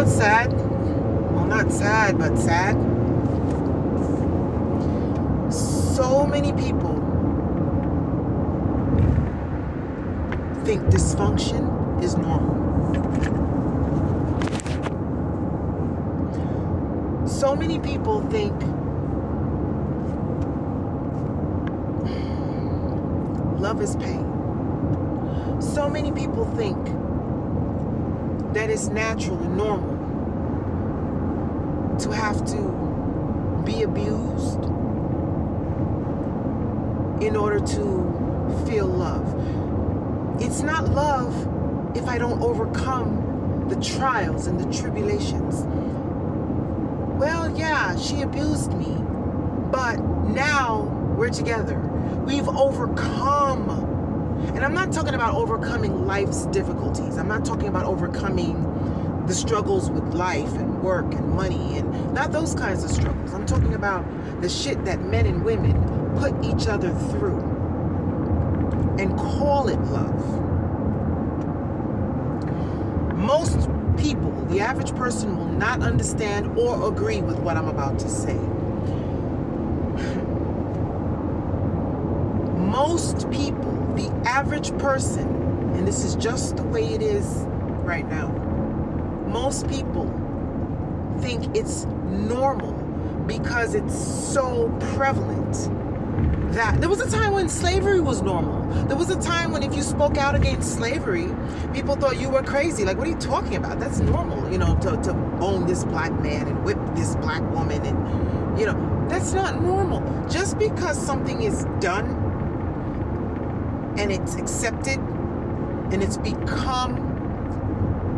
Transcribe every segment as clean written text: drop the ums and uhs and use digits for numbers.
what's sad? Well, not sad, but sad. So many people think dysfunction is normal. So many people think love is pain. So many people think that it's natural and normal to have to be abused in order to feel love. It's not love if I don't overcome the trials and the tribulations. Well, yeah, she abused me, but now we're together. We've overcome. And I'm not talking about overcoming life's difficulties. I'm not talking about overcoming the struggles with life and work and money and not those kinds of struggles. I'm talking about the shit that men and women put each other through and call it love. Most people, the average person, will not understand or agree with what I'm about to say. Most people, the average person, and this is just the way it is right now, most people think it's normal because it's so prevalent. That there was a time when slavery was normal. There was a time when if you spoke out against slavery, people thought you were crazy. Like, what are you talking about? That's normal, you know, to own this black man and whip this black woman, and you know, that's not normal. Just because something is done and it's accepted and it's become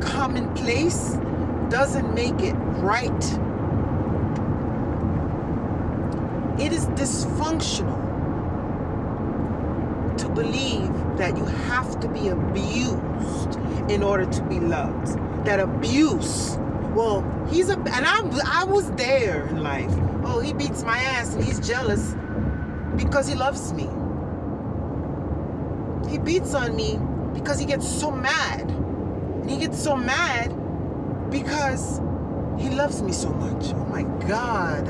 commonplace doesn't make it right. It is dysfunctional to believe that you have to be abused in order to be loved. That abuse, well, I was there in life. Oh, he beats my ass and he's jealous because he loves me. He beats on me because he gets so mad. And he gets so mad because he loves me so much. Oh my God.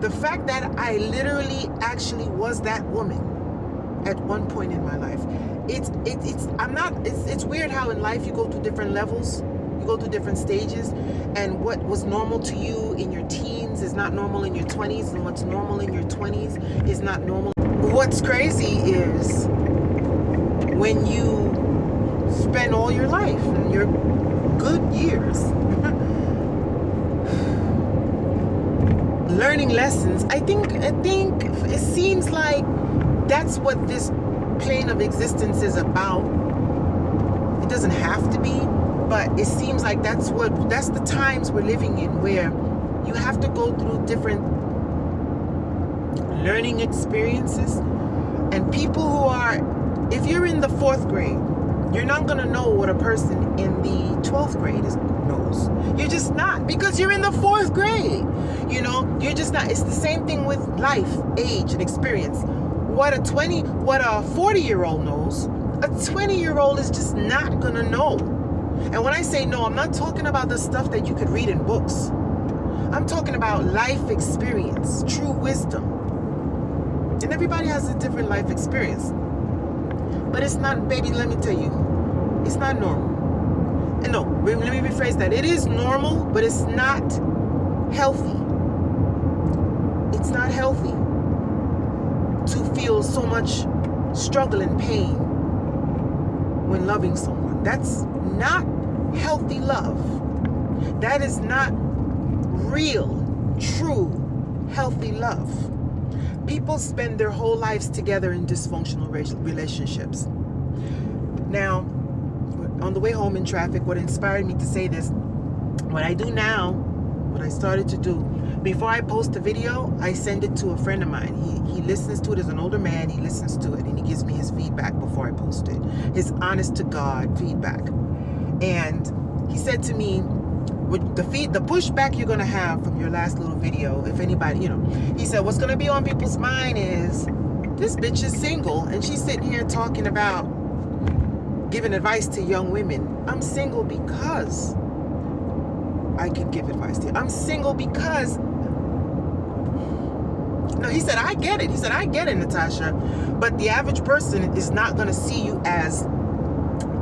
The fact that I literally actually was that woman at one point in my life. It's weird how in life you go through different levels, you go through different stages, and what was normal to you in your teens is not normal in your 20s, and what's normal in your 20s is not normal. What's crazy is when you spend all your life and your good years learning lessons. I think it seems like that's what this plane of existence is about. It doesn't have to be, but it seems like that's the times we're living in, where you have to go through different learning experiences. And people who are, if you're in the 4th grade, you're not going to know what a person in the 12th grade knows. You're just not, because you're in the 4th grade. You know, you're just not. It's the same thing with life, age, and experience. What a 40-year-old knows, a 20-year-old is just not going to know. And when I say no, I'm not talking about the stuff that you could read in books. I'm talking about life experience, true wisdom. And everybody has a different life experience. But it's not, baby, let me tell you, it's not normal. And no, let me rephrase that. It is normal, but it's not healthy. It's not healthy to feel so much struggle and pain when loving someone. That's not healthy love. That is not real, true, healthy love. People spend their whole lives together in dysfunctional relationships. Now, on the way home in traffic, what inspired me to say this, what I do now, what I started to do, before I post a video, I send it to a friend of mine. He listens to it as an older man. He listens to it and he gives me his feedback before I post it. His honest to God feedback. And he said to me, with the pushback you're going to have from your last little video, if anybody, you know, he said, what's going to be on people's mind is, this bitch is single and she's sitting here talking about giving advice to young women. I'm single because I can give advice to you. I'm single because, no, he said, I get it. He said, I get it, Natasha. But the average person is not going to see you as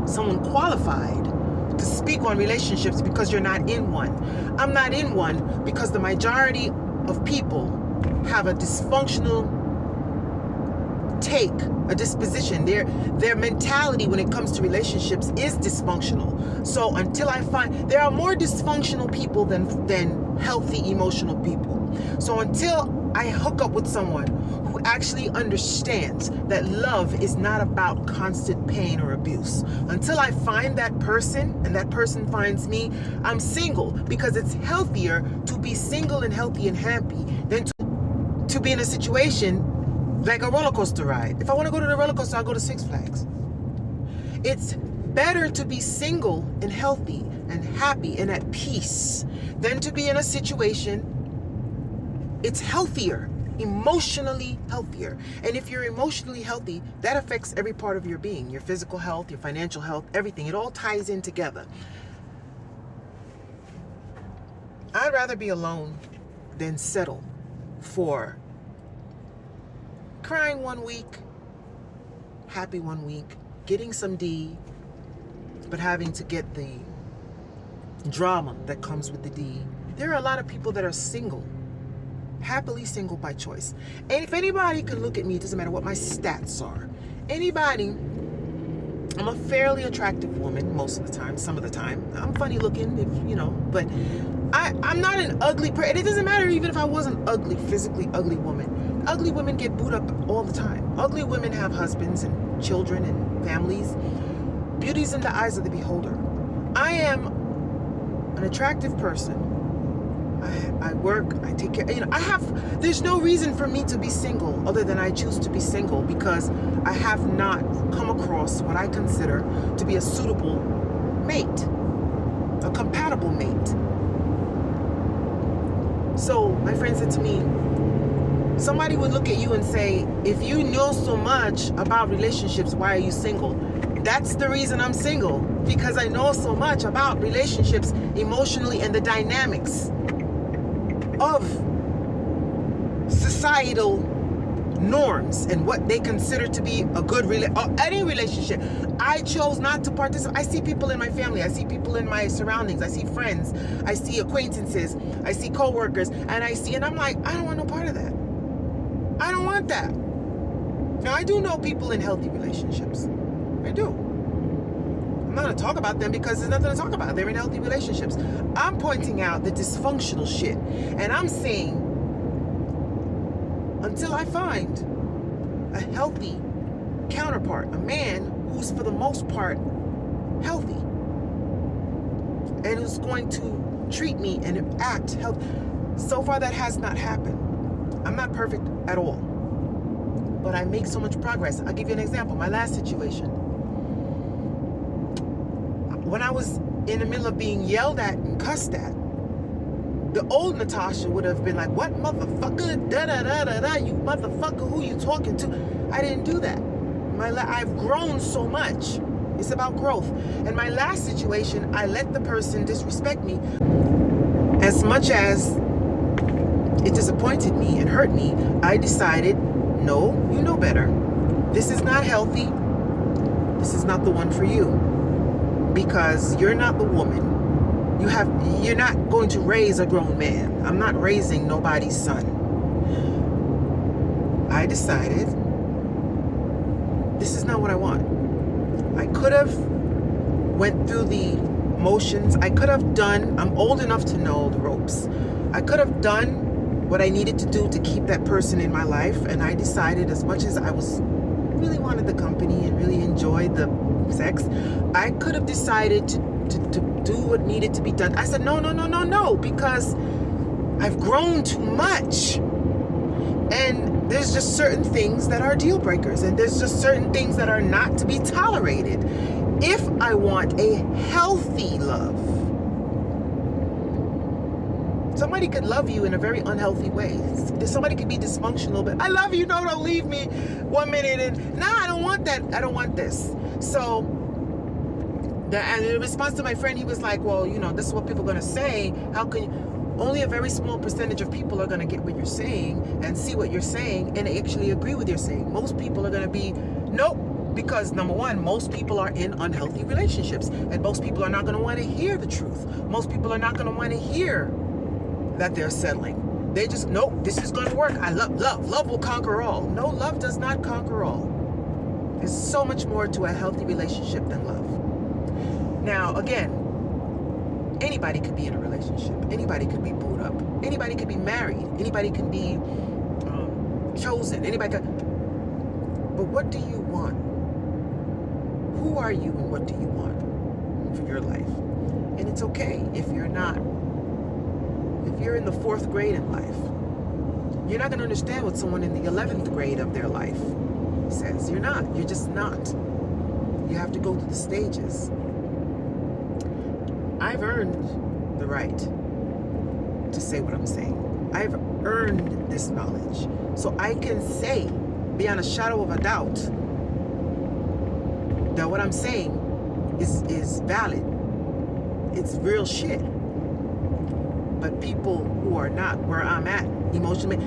someone qualified to speak on relationships because you're not in one. I'm not in one because the majority of people have a dysfunctional take, a disposition. Their mentality when it comes to relationships is dysfunctional. So until I find, there are more dysfunctional people than healthy emotional people. So until I hook up with someone who actually understands that love is not about constant pain or abuse, until I find that person and that person finds me, I'm single, because it's healthier to be single and healthy and happy than to be in a situation like a roller coaster ride. If I want to go to the roller coaster, I'll go to Six Flags. It's better to be single and healthy and happy and at peace than to be in a situation. It's healthier, emotionally healthier. And if you're emotionally healthy, that affects every part of your being, your physical health, your financial health, everything. It all ties in together. I'd rather be alone than settle for crying one week, happy one week, getting some D, but having to get the drama that comes with the D. There are a lot of people that are single, happily single by choice. And if anybody can look at me, it doesn't matter what my stats are. Anybody, I'm a fairly attractive woman most of the time, some of the time. I'm funny looking, if you know, but I'm not an ugly person. It doesn't matter even if I was an ugly, physically ugly woman. Ugly women get booed up all the time. Ugly women have husbands and children and families. Beauty's in the eyes of the beholder. I am an attractive person. I work, I take care, you know, there's no reason for me to be single other than I choose to be single because I have not come across what I consider to be a suitable mate, a compatible mate. So my friend said to me, somebody would look at you and say, if you know so much about relationships, why are you single? That's the reason I'm single, because I know so much about relationships emotionally and the dynamics of societal norms and what they consider to be a good any relationship. I chose not to participate. I see people in my family, I see people in my surroundings, I see friends, I see acquaintances, I see co-workers, and I'm like, I don't want no part of that. I don't want that. Now, I do know people in healthy relationships. I do. I'm not going to talk about them because there's nothing to talk about. They're in healthy relationships. I'm pointing out the dysfunctional shit. And I'm saying, until I find a healthy counterpart, a man who's for the most part healthy and who's going to treat me and act healthy. So far, that has not happened. I'm not perfect at all, but I make so much progress. I'll give you an example. My last situation. When I was in the middle of being yelled at and cussed at, the old Natasha would have been like, what motherfucker, da-da-da-da-da, you motherfucker, who you talking to? I didn't do that. I've grown so much. It's about growth. In my last situation, I let the person disrespect me. As much as it disappointed me and hurt me, I decided, no, you know better. This is not healthy. This is not the one for you. Because you're not the woman. You're not going to raise a grown man. I'm not raising nobody's son. I decided this is not what I want. I could have went through the motions. I could have done, I'm old enough to know the ropes. I could have done what I needed to do to keep that person in my life, and I decided, as much as I really wanted the company and really enjoyed the sex, I could have decided to do what needed to be done. I said no, because I've grown too much, and there's just certain things that are deal breakers, and there's just certain things that are not to be tolerated if I want a healthy love. Somebody could love you in a very unhealthy way. Somebody could be dysfunctional, but I love you, no, don't leave me 1 minute, and I don't want that. I don't want this. So And in response to my friend, he was like, well, you know, this is what people are going to say. How can you? Only a very small percentage of people are going to get what you're saying and see what you're saying and actually agree with your saying. Most people are going to be, nope. Because number one, most people are in unhealthy relationships, and most people are not going to want to hear the truth. Most people are not going to want to hear that they're settling. They just, nope, this is going to work. I love love. Love will conquer all. No, love does not conquer all. There's so much more to a healthy relationship than love. Now, again, anybody could be in a relationship. Anybody could be booed up. Anybody could be married. Anybody can be chosen. Anybody could. But what do you want? Who are you and what do you want for your life? And it's okay if you're not. If you're in the 4th grade in life, you're not going to understand what someone in the 11th grade of their life says. You're not. You're just not. You have to go through the stages. I've earned the right to say what I'm saying. I've earned this knowledge. So I can say, beyond a shadow of a doubt, that what I'm saying is valid. It's real shit. But people who are not where I'm at emotionally,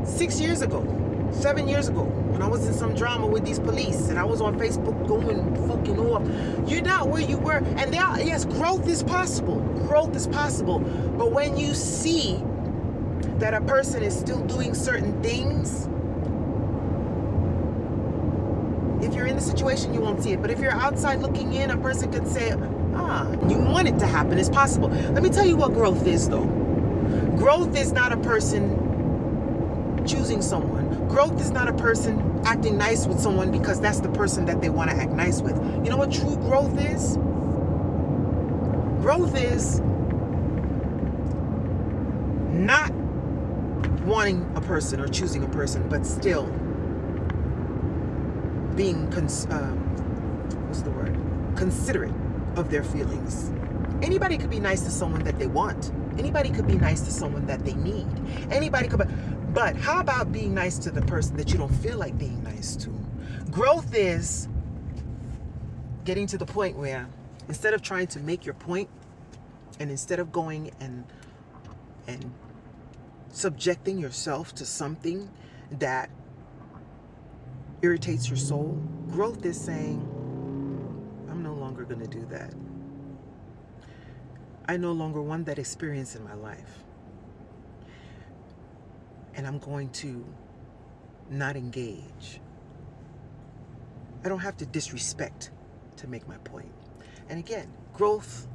6 years ago, 7 years ago, when I was in some drama with these police and I was on Facebook going fucking off, you're not where you were. And yes, growth is possible. Growth is possible. But when you see that a person is still doing certain things, if you're in the situation, you won't see it. But if you're outside looking in, a person could say, you want it to happen. It's possible. Let me tell you what growth is, though. Growth is not a person choosing someone. Growth is not a person acting nice with someone because that's the person that they want to act nice with. You know what true growth is? Growth is not wanting a person or choosing a person, but still being considerate of their feelings. Anybody could be nice to someone that they want. Anybody could be nice to someone that they need. Anybody could be, but how about being nice to the person that you don't feel like being nice to? Growth is getting to the point where instead of trying to make your point, and instead of going and subjecting yourself to something that irritates your soul, growth is saying, I'm no longer going to do that. I no longer want that experience in my life. And I'm going to not engage. I don't have to disrespect to make my point. And again, growth,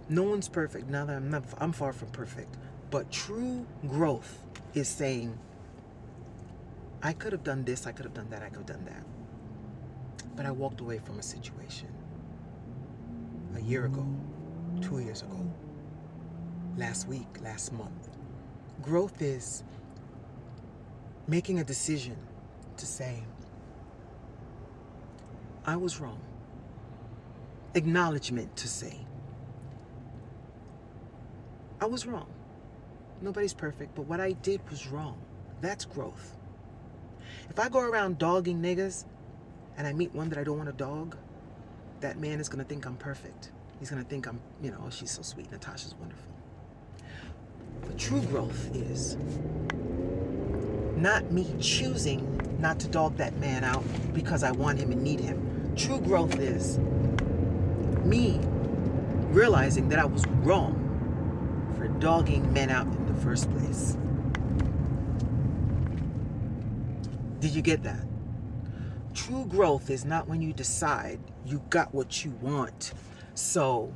no one's perfect. Now that I'm far from perfect. But true growth is saying, I could have done this, I could have done that, I could have done that. But I walked away from a situation a year ago, 2 years ago, last week, last month. Growth is making a decision to say, I was wrong. Acknowledgement to say, I was wrong. Nobody's perfect, but what I did was wrong. That's growth. If I go around dogging niggas and I meet one that I don't want to dog, that man is going to think I'm perfect. He's going to think I'm, oh, she's so sweet. Natasha's wonderful. But true growth is not me choosing not to dog that man out because I want him and need him. True growth is me realizing that I was wrong for dogging men out in the first place. Did you get that? True growth is not when you decide you got what you want, so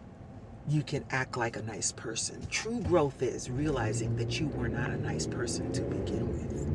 you can act like a nice person. True growth is realizing that you were not a nice person to begin with.